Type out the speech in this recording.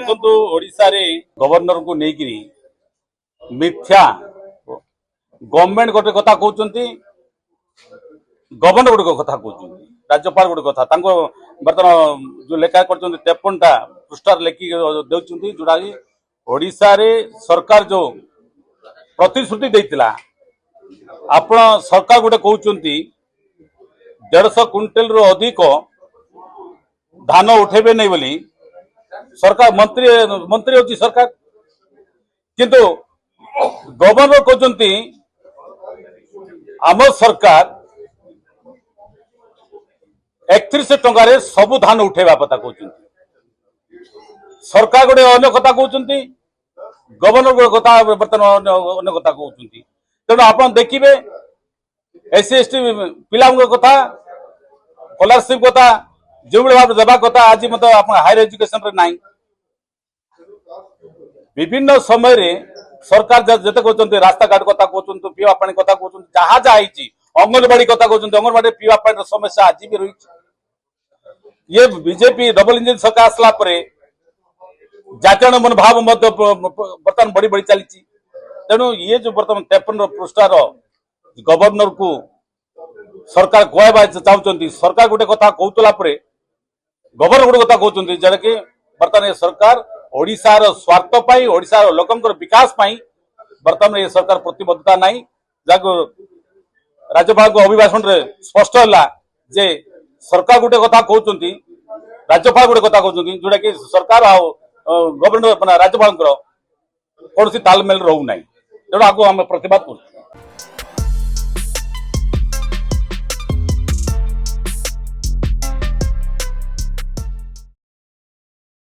देखो ओडिशा रे गवर्नर को लेकिन मिथ्या गवर्नमेंट गोटे कथा कहते गवर्नर गोटे कथा कहते राज्यपाल गोटे कथा बर्तमान जो लेखा कर 53टा पृष्ठार लेखिक दे जोड़ा ओडिशा रे सरकार जो प्रतिश्रुति देता आपण सरकार गोटे कहते 150 क्विंटल रु अधिक धान उठेबे नहीं बोली सरकार मंत्री होची सरकार किंतु गवर्नर कहते आम सरकार 31 टंकार सबु धान उठेबा पता कहते सरकार गोटे अन्य कथा कहते गवर्नर गोटे कथा बर्तमान अन्य कथा कहते तेणु आप देखिए एससी एसटी पिला कथा स्कॉलरशिप कथा जो भाव देवा कथा आज मत हायर एजुकेशन रे नहीं विभिन्न समय रे सरकार जते कहते रास्ता घाट कथा कहते पीवा पानी कथा कहते जहाँ जहाँ अंगनवाड़ी कथा कहते अंगनवाड़ी पीवा पानी समस्या आज भी रही ये बीजेपी डबल इंजिन सरकार आसला जाचरण मनोभाव बर्तमान बढ़ी बढ़ी चली तेणु ये जो बर्तमान 53 पृष्ठार गवर्नर को सरकार कहवा चाहते सरकार गोटे कथा कहतला गवर्नर गोटे कथा कहते जरा कि बर्तमान ये सरकार ओडिशार स्वार्थ पाई ओडिशार लोकंकर विकास पाई बर्तमान ये सरकार प्रतिबद्धता नहीं जहाँ राज्यपाल को अभिभाषण रे स्पष्ट है जे सरकार गोटे कथा कहते राज्यपाल गोटे कथा कहते जोटा कि सरकार गवर्नर राज्यपाल कौन तालमेल रोना तेणु आगे आम प्रतिवाद कर